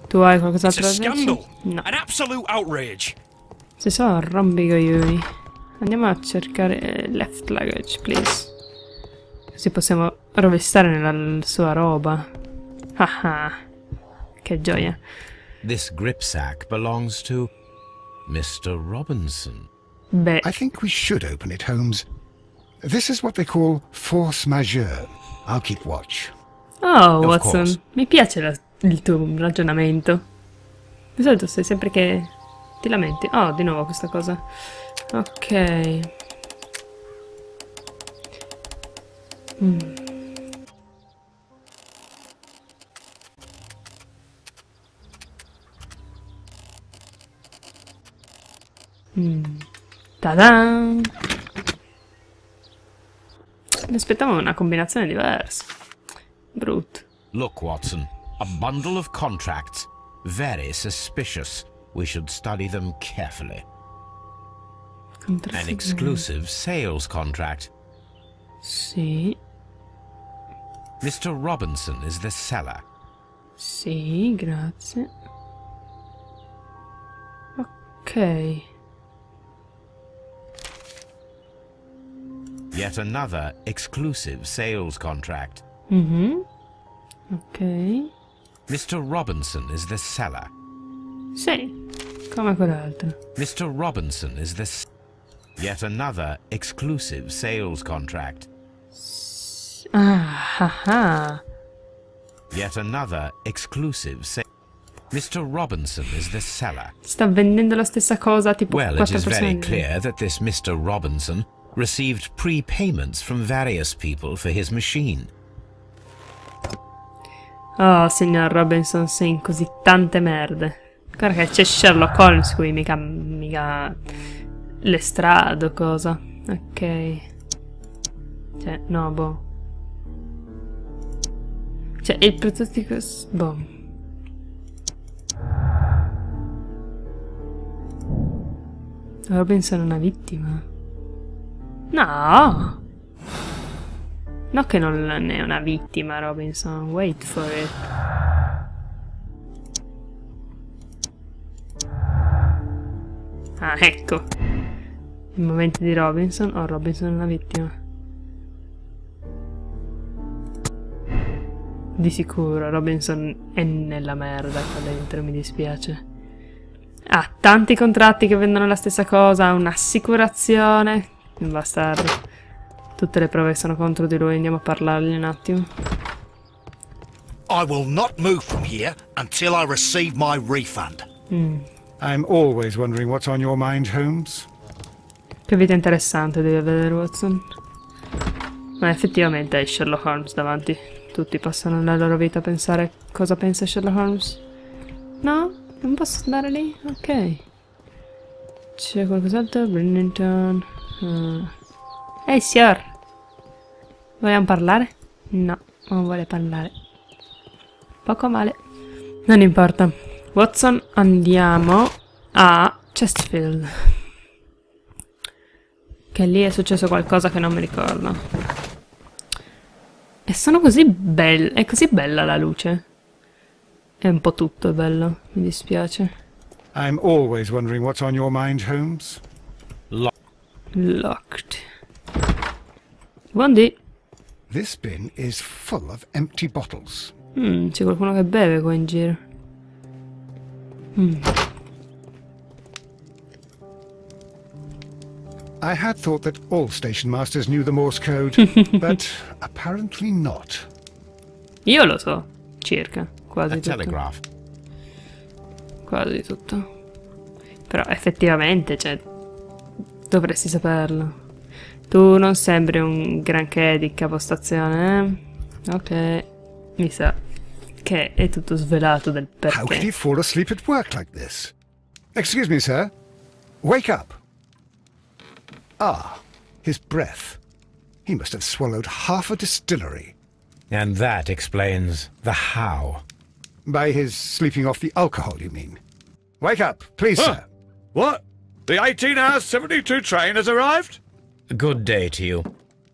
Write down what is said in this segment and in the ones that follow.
Tu hai qualcos'altro da dirci? Scandal! No. An absolute outrage! Si sono rompicoglioni. Andiamo a cercare left luggage, please. Così possiamo rovistare nella sua roba. Ah ah. Che gioia. This gripsack belongs to Mr. Robinson. Beh, I think we should open it, Holmes. This is what they call force majeure. I'll keep watch. oh, Of Watson, course. mi piace il tuo ragionamento. Di solito sei sempre che ti lamenti. Oh, di nuovo questa cosa. Ok. Ta-da! Mi aspettavo una combinazione diversa. Brutto. Look, Watson, a bundle of contracts. Very suspicious. We should study them carefully. An exclusive sales contract. Sì, Mr. Robinson is the seller. sì, grazie. Ok. Yet another exclusive sales contract. Ok. Mr. Robinson is the seller. Sì, come quell'altro. Mr. Robinson is the yet another exclusive sales contract. Ah, ah, ah. Yet another exclusive Mr. Robinson is the seller. Sta vendendo la stessa cosa, tipo Well, it quattro is persone. very clear that this Mr. Robinson received prepayments from various people for his machine. Oh, signor Robinson, sei in così tante merde. Guarda che c'è Sherlock Holmes qui, mica l'estrado, cosa. Ok. Cioè, no, boh. Cioè, il prototipo... boh. Robinson è una vittima? No! No che non è una vittima, Robinson. Wait for it. Ah, ecco. Il momento di Robinson. Oh, Robinson è una vittima. Di sicuro, Robinson è nella merda qua dentro, mi dispiace. Ha tanti contratti che vendono la stessa cosa, ha un'assicurazione. Un bastardo. Tutte le prove sono contro di lui, andiamo a parlargli un attimo. I will not move from here until I receive my refund. I'm always wondering what's on your mind, Holmes. Che vita interessante devi vedere, Watson. Ma effettivamente è Sherlock Holmes davanti. Tutti passano la loro vita a pensare cosa pensa Sherlock Holmes. No? Non posso andare lì? Ok. C'è qualcos'altro? Bennington. Ehi, signor! Vogliamo parlare? No, non vuole parlare. Poco male. Non importa. Watson, andiamo a Chesterfield. Che lì è successo qualcosa che non mi ricordo. E sono così belle. È così bella la luce. È un po' tutto bello, mi dispiace. I'm always wondering what's on your mind, Holmes. Locked. Buondì. This bin is full of empty bottles. C'è qualcuno che beve qua in giro. I had thought that all station masters knew the Morse code, but apparently not. Io lo so, circa, quasi A tutto. telegraph. Quasi tutto. Però effettivamente, cioè, dovresti saperlo. Tu non sembri un granché di capostazione, eh? Ok, mi sa che è tutto svelato del How could he perché. fall asleep at work like this? Excuse me, sir. Wake up. Ah, his breath. He must have swallowed half a distillery. And that explains the how. By his sleeping off the alcohol, you mean? Wake up, please, sir. What? The 18-hour 72 train has arrived? Good day to you.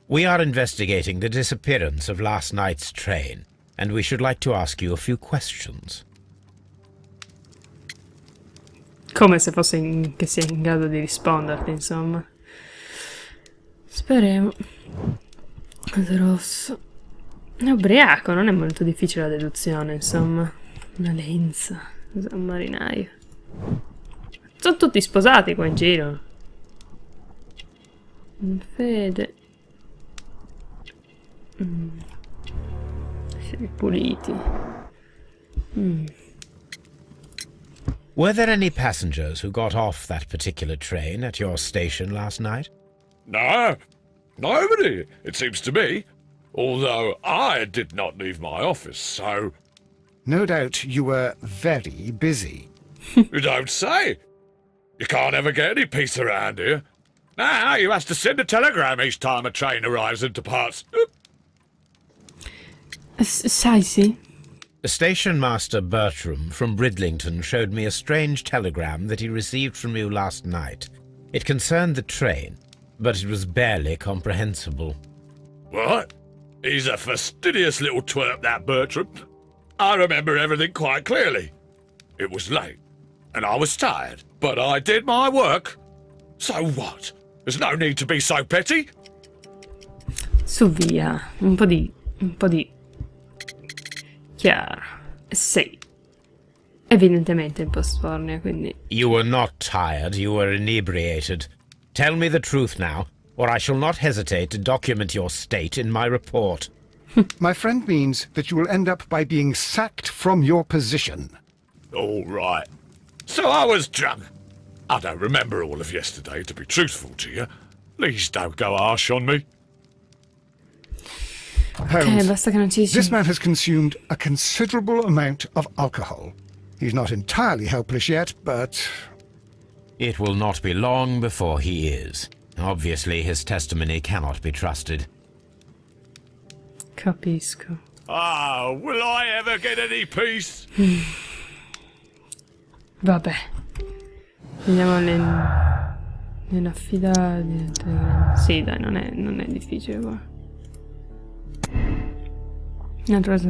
We are investigating the disappearance of last night's train, and we should like to ask you a few questions. Come se fosse che sia in grado di risponderti, insomma. Speriamo. Cosa rosso. È ubriaco, non è molto difficile la deduzione, insomma. Una lenza. Un marinaio. Sono tutti sposati qua in giro. Fede. Siete puliti. Were there any passengers who got off that particular train at your station last night? No, nobody, it seems to me. Although I did not leave my office, so... No doubt you were very busy. You don't say. You can't ever get any peace around here. Now you have to send a telegram each time a train arrives and departs. Sai, sì. Station Master Bertram from Bridlington showed me a strange telegram that he received from you last night. It concerned the train, but it was barely comprehensible. What? He's a fastidious little twerp, that Bertram. I remember everything quite clearly. It was late, and I was tired, but I did my work. So what? There's no need to be so petty. Su via, un po' di chiaro. Sì. Evidentemente in postfornia, quindi... You were not tired, you were inebriated. Tell me the truth now, or I shall not hesitate to document your state in my report. My friend means that you will end up by being sacked from your position. All right. So I was drunk. I don't remember all of yesterday, to be truthful to you. Please don't go harsh on me. Holmes, basta che non ci this man has consumed a considerable amount of alcohol. He's not entirely helpless yet, but... It will not be long before he is. Obviously, his testimony cannot be trusted. Capisco. Ah, will I ever get any peace? Vabbè. Vediamo nell'affidati. Sì, dai, non è difficile qua. Un'altra cosa...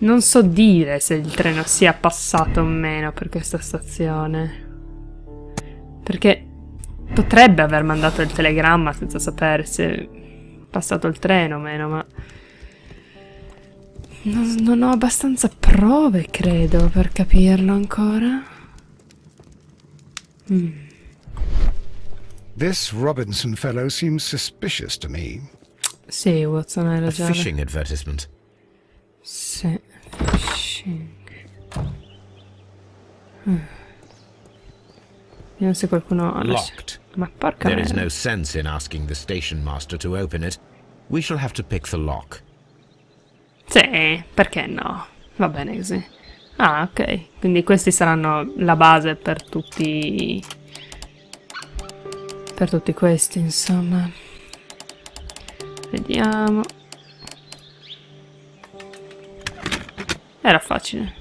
Non so dire se il treno sia passato o meno per questa stazione. Perché potrebbe aver mandato il telegramma senza sapere se è passato il treno o meno, ma... Non ho abbastanza prove, credo, per capirlo ancora. This Robinson fellow seems suspicious to me. Sì, Watson, hai A ragione. phishing advertisement. Sì, phishing. Vediamo se qualcuno ha Locked. Ma porca There is merda. no sense in asking the station master to open it. We shall have to pick the lock. Sì, perché no? Va bene così. Ah, ok. Quindi questi saranno la base per tutti... Per tutti questi, insomma. Vediamo. Era facile.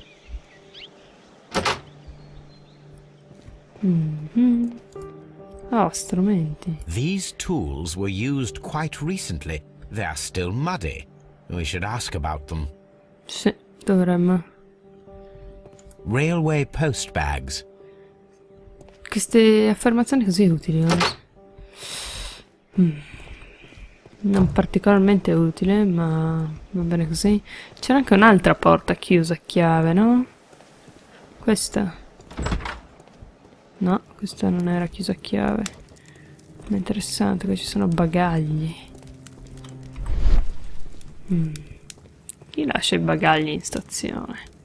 Oh, strumenti. These tools were used quite recently. They are still muddy. We should ask about them. Sì, dovremmo. Railway post bags. Queste affermazioni così utili, non particolarmente utile, ma va bene così. C'era anche un'altra porta chiusa a chiave, no? Questa? No, questa non era chiusa a chiave. Ma è interessante che ci sono bagagli. Chi lascia i bagagli in stazione?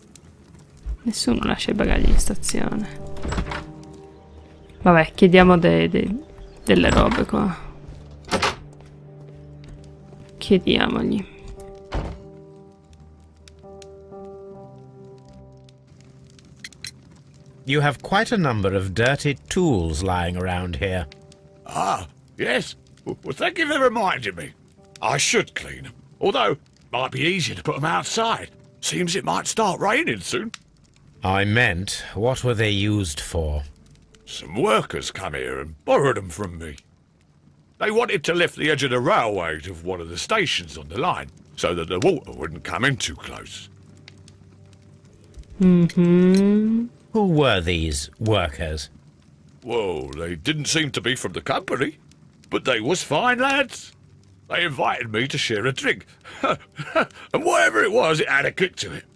Nessuno lascia i bagagli in stazione. Vabbè, chiediamo delle robe qua. Chiediamogli. You have quite a number of dirty tools lying around here. Ah, yes. Well, thank you for reminding me. I should clean them. Although, might be easier to put them outside. Seems it might start raining soon. I meant, what were they used for? Some workers come here and borrowed them from me. They wanted to lift the edge of the railway to one of the stations on the line, so that the water wouldn't come in too close. Who were these workers? Well, they didn't seem to be from the company, but they was fine lads. They invited me to share a drink, and whatever it was, it had a kick to it.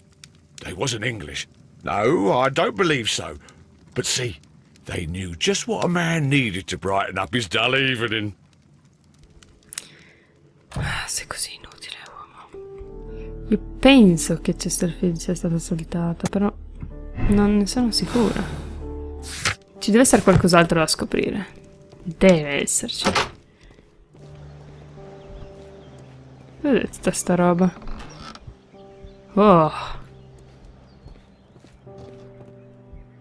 They wasn't English. No, I don't believe so. But see, they knew just what a man needed to brighten up his dull evening. Sei così inutile, uomo. Io penso che Chesterfield sia stata assaltata, però non ne sono sicura. Ci deve essere qualcos'altro da scoprire. Deve esserci. Vedete tutta sta roba. Oh.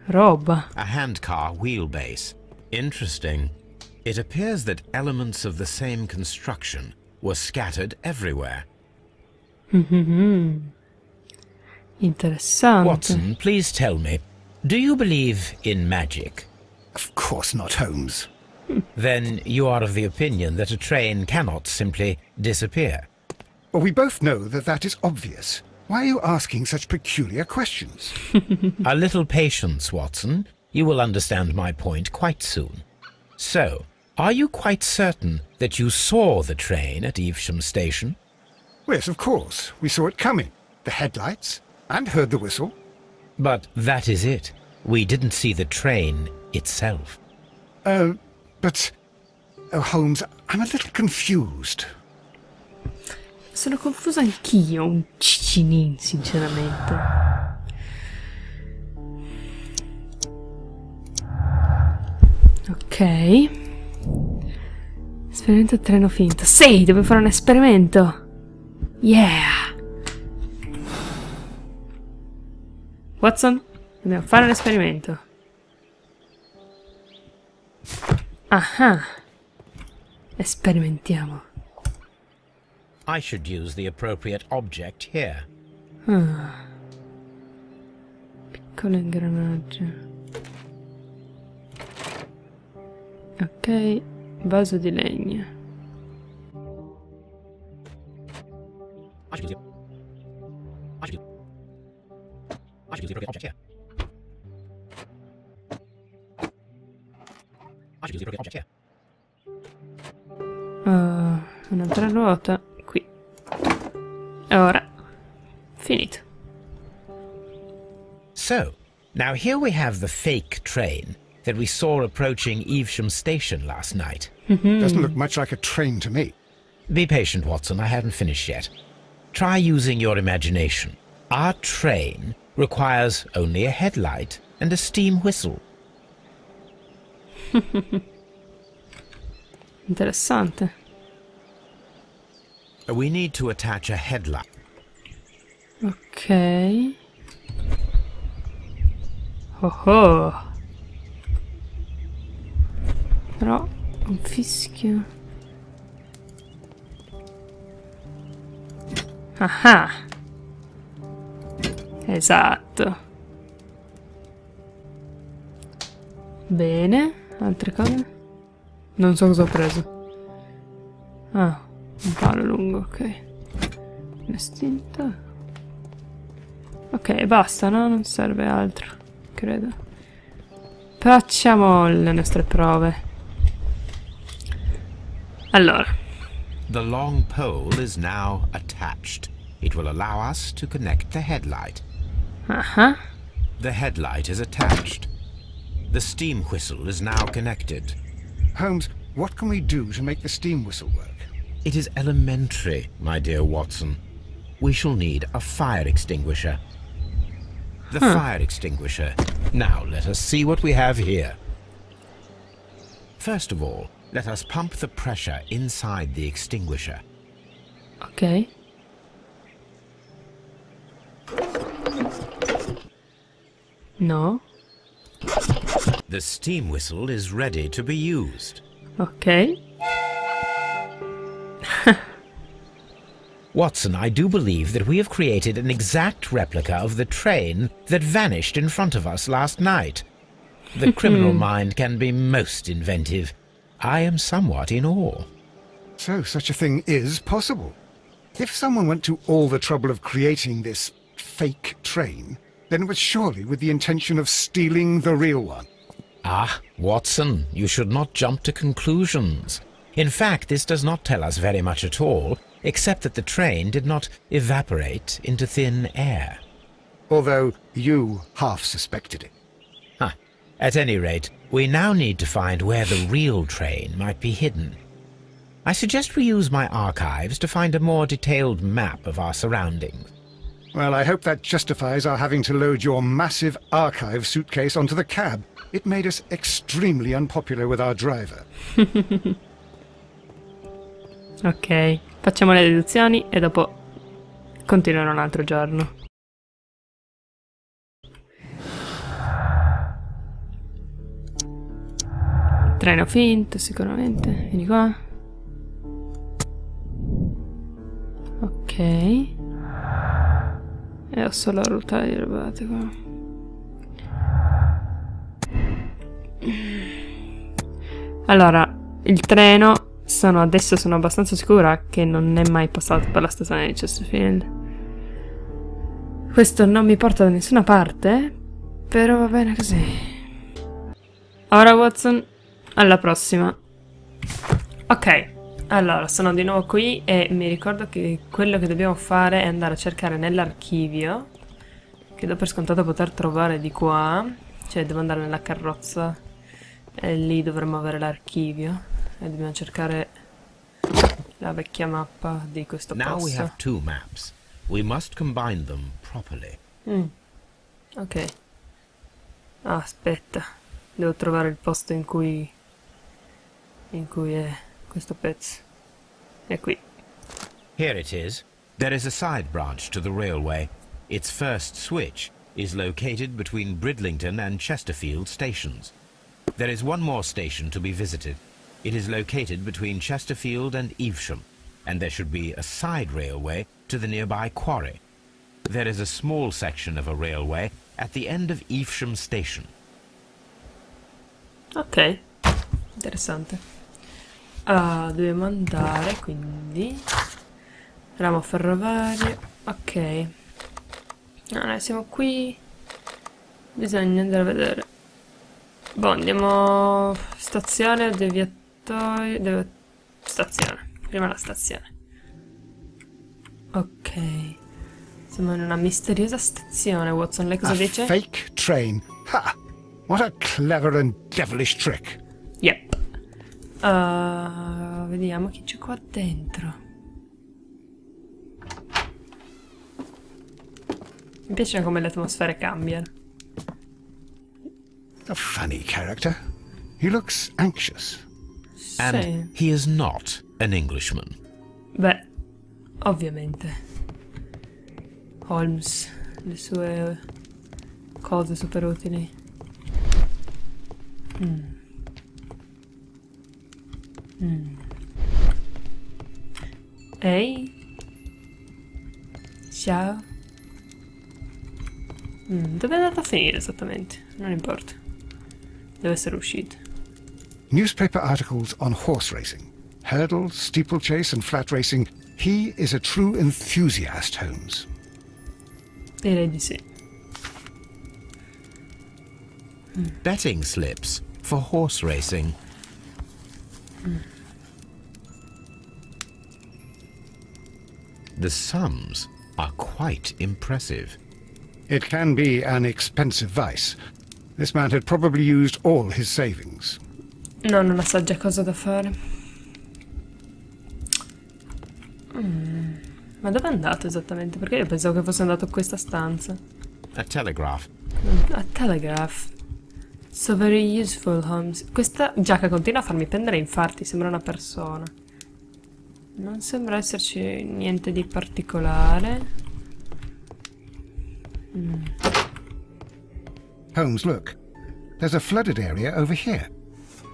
Roba. A handcar wheelbase. Interesting. It appears that elements of the same construction were scattered everywhere. Interessante. Watson, please tell me, do you believe in magic? Of course not, Holmes. Then you are of the opinion that a train cannot simply disappear. Well, we both know that that is obvious. Why are you asking such peculiar questions? A little patience, Watson. You will understand my point quite soon. So, are you quite certain that you saw the train at Evesham Station? Yes, of course. We saw it coming. The headlights. And heard the whistle. But that is it. We didn't see the train itself. But... Oh, Holmes, I'm a little confused. Sono confusa anch'io, un cicinin, sinceramente. Ok. Esperimento treno finto. Sì, devo fare un esperimento. Yeah. Watson, dobbiamo fare un esperimento. Ah. Sperimentiamo. I should use the appropriate object here. Piccolo ingranaggio. Ok, vaso di legno. I should use the appropriate object here. I should use the appropriate object here. Un'altra ruota. Qui. E ora. Finito. So, now here we have the fake train that we saw approaching Evesham Station last night. Doesn't look much like a train to me. Be patient, Watson. I haven't finished yet. Try using your imagination. Our train requires only a headlight and a steam whistle. Interessante. We need to attach a headlight. Ok. Oh. Però un fischio. Ah. Esatto. Bene, altre cose? Non so cosa ho preso. Ah, un palo lungo, ok. Un'estinta. Ok, basta, no? Non serve altro, credo. Facciamo le nostre prove. Allora. The long pole is now attached. It will allow us to connect the headlight. The headlight is attached. The steam whistle is now connected. Holmes, what can we do to make the steam whistle work? It is elementary, my dear Watson. We shall need a fire extinguisher. The fire extinguisher. Now let us see what we have here. First of all, let us pump the pressure inside the extinguisher. Ok. No. The steam whistle is ready to be used. Ok. Watson, I do believe that we have created an exact replica of the train that vanished in front of us last night. The criminal mind can be most inventive. I am somewhat in awe. So such a thing is possible. If someone went to all the trouble of creating this fake train, then it was surely with the intention of stealing the real one. Ah, Watson, you should not jump to conclusions. In fact, this does not tell us very much at all, except that the train did not evaporate into thin air. Although you half suspected it. At any rate, we now need to find where the real train might be hidden. I suggest we use my archives to find a more detailed map of our surroundings. Well, I hope that justifies our having to load your massive archive suitcase onto the cab. It made us extremely unpopular with our driver. Ok, facciamo le deduzioni e dopo continuerò un altro giorno. Treno finto, sicuramente. Vieni qua. Ok. E ho solo rotaie rubate qua. Allora, il treno adesso sono abbastanza sicura che non è mai passato per la stazione di Chesterfield. Questo non mi porta da nessuna parte, però va bene così. Ora Watson, alla prossima. Ok, allora sono di nuovo qui e mi ricordo che quello che dobbiamo fare è andare a cercare nell'archivio, che do per scontato poter trovare di qua, cioè devo andare nella carrozza e lì dovremmo avere l'archivio e dobbiamo cercare la vecchia mappa di questo posto. Now we have two maps. We must combine them properly. Ok. Ah, aspetta, devo trovare il posto in cui è questo pezzo. È qui. Here it is. There is a side branch to the railway. Its first switch is located between Bridlington and Chesterfield stations. There is one more station to be visited. It is located between Chesterfield and Evesham, and there should be a side railway to the nearby quarry. There is a small section of a railway at the end of Evesham station. Ok, interessante. Dobbiamo andare, quindi ramo ferroviario. Ok. Allora, siamo qui. Bisogna andare a vedere. Boh, andiamo stazione, deviatoio, stazione. Prima la stazione. Ok. Siamo in una misteriosa stazione, Watson. Lei cosa dice? A fake train. Ha! What a clever and devilish trick. Yep. Vediamo chi c'è qua dentro. Mi piace come le atmosfere cambiano. A funny character. He looks anxious. And Sì. he is not an Englishman. Beh, ovviamente. Holmes, le sue cose super utili. Ehi? Ciao? Dove è andato a finire esattamente? Non importa. Deve essere uscito. Newspaper articles on horse racing. Hurdle, steeplechase and flat racing. He is a true enthusiast, Holmes. Direi di sì. Betting slips for horse racing. The sums are quite impressive. It can be an expensive vice. This man had probably used all his savings. No, non sa già cosa da fare. Ma dove è andato esattamente? Perché io pensavo che fosse andato in questa stanza. A telegraph. A telegraph. So very useful, Holmes. Questa giacca continua a farmi prendere infarti, sembra una persona. Non sembra esserci niente di particolare. Holmes, look. There's a flooded area over here.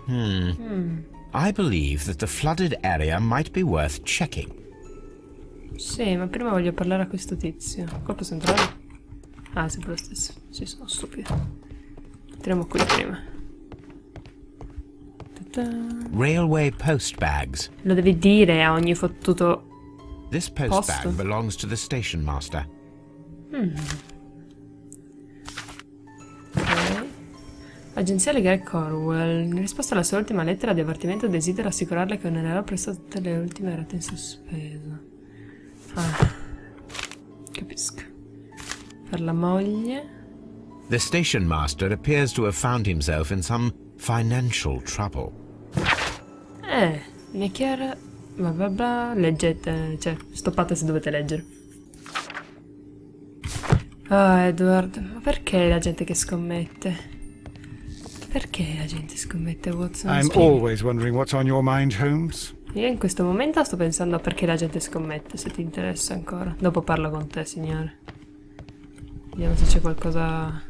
I believe that the flooded area might be worth checking. Sì, ma prima voglio parlare a questo tizio. Qua posso entrare? Ah, è sempre lo stesso. Sì, sono stupido. Entriamo qui prima. Railway post bags. Lo devi dire a ogni fottuto This post posto. bag belongs to the station master. Ok. Agenzia legale Cornwall. In risposta alla sua ultima lettera di avvertimento desidero assicurarle che onorerò presto tutte le ultime rate in sospeso. Ah, capisco. Per la moglie. The station master appears to have found himself in some financial trouble. Mi è chiaro. Bla bla bla. Leggete, cioè, stoppate se dovete leggere. Ah, Edward, ma perché la gente che scommette? Perché la gente scommette, Watson? I'm Spieghi. always wondering what's on your mind, Holmes. Io in questo momento sto pensando a perché la gente scommette, se ti interessa ancora. Dopo parlo con te, signore. Vediamo se c'è qualcosa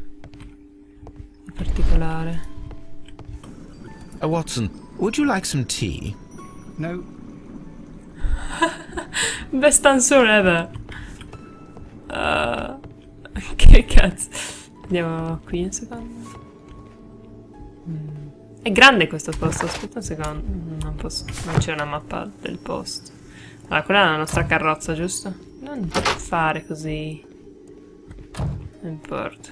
di particolare. Watson, would you like some tea? No. Best answer ever. Che cazzo. Andiamo qui un secondo. È grande questo posto, aspetta un secondo. Non posso, non c'è una mappa del posto. Allora, quella è la nostra carrozza, giusto? Non fare così. Non importa.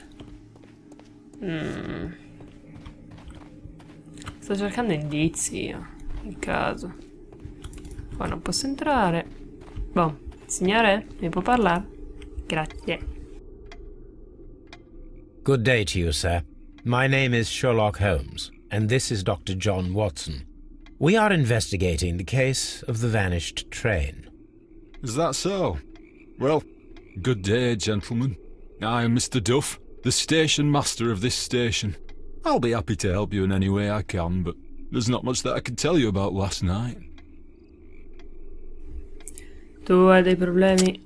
Sto cercando indizi io, in caso. Qua non posso entrare. Boh, signore, mi può parlare? Grazie. Good day to you, sir. My name is Sherlock Holmes, and this is Dr. John Watson. We are investigating the case of the vanished train. Is that so? Well, good day, gentlemen. I am Mr. Duff, the station master of this station. I'll be happy to help you in any way I can, but there's not much that I can tell you about last night. Tu hai dei problemi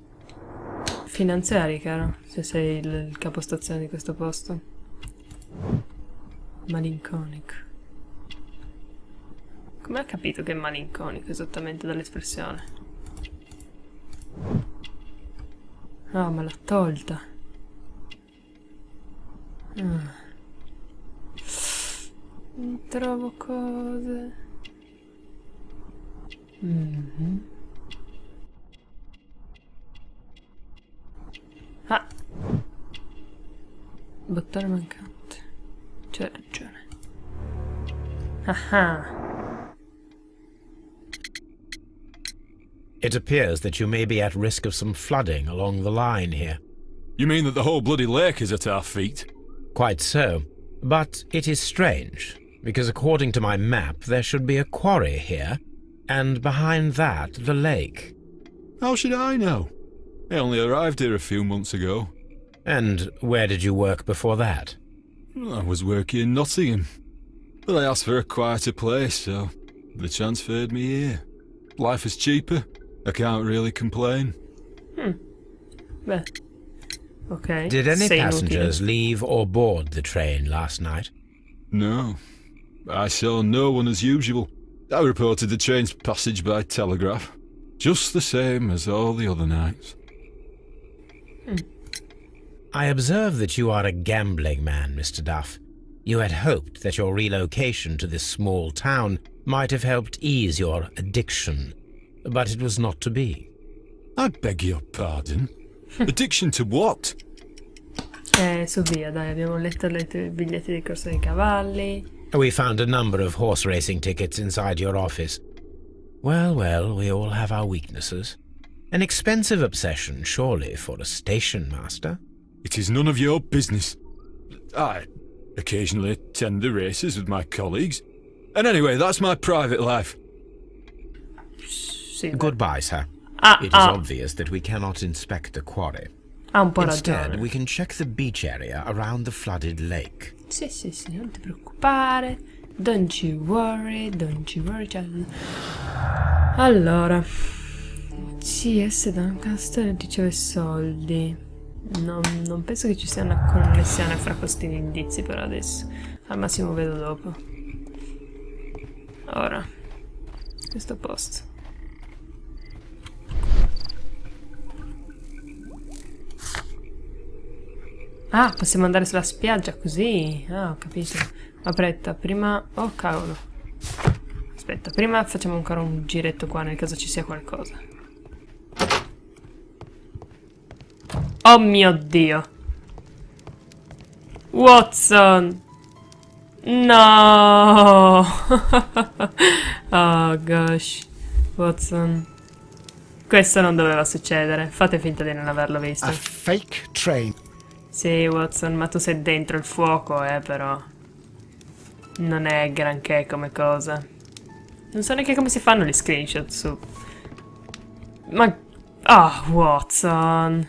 finanziari, caro, se sei il capostazione di questo posto. Malinconico. Come ha capito che è malinconico esattamente dall'espressione? No, me l'ha tolta. Non trovo cose. Ah, bottone mancante. C'è ragione. Ah. It appears that you may be at risk of some flooding along the line here. You mean that the whole bloody lake is at our feet? Quite so. But it is strange, because according to my map there should be a quarry here, and behind that the lake. How should I know? I only arrived here a few months ago. And where did you work before that? I was working in Nottingham, but I asked for a quieter place, so they transferred me here. Life is cheaper. I can't really complain. Beh. Ok. Did any sei passengers inutile. leave or board the train last night? No. I saw no one as usual. I reported the train's passage by telegraph. Just the same as all the other nights. I observe that you are a gambling man, Mr. Duff. You had hoped that your relocation to this small town might have helped ease your addiction, but it was not to be. I beg your pardon? Addiction to what? Su via, dai, abbiamo letto i biglietti di corsa dei cavalli. We found a number of horse racing tickets inside your office. Well, well, we all have our weaknesses. An expensive obsession, surely, for a station master. It is none of your business. I occasionally attend the races with my colleagues. And anyway, that's my private life. Sì, Goodbye, sir. It is obvious that we cannot inspect the quarry. ha un po' Instead, ragione. we can check the beach area around the flooded lake. Sì, non ti preoccupare. Don't you worry. Allora. CS Doncaster riceve soldi. Non penso che ci sia una connessione fra questi indizi per adesso. Al massimo vedo dopo. Ora. Questo posto. Ah, possiamo andare sulla spiaggia così? Ah, ho capito. Aspetta, prima... Oh, cavolo. Aspetta, prima facciamo ancora un giretto qua nel caso ci sia qualcosa. Oh mio Dio! Watson! No! Oh gosh. Watson. Questo non doveva succedere. Fate finta di non averlo visto. A fake train. Sì, Watson, ma tu sei dentro il fuoco, però. Non è granché come cosa. Non so neanche come si fanno gli screenshot su... Ma... Ah, Watson...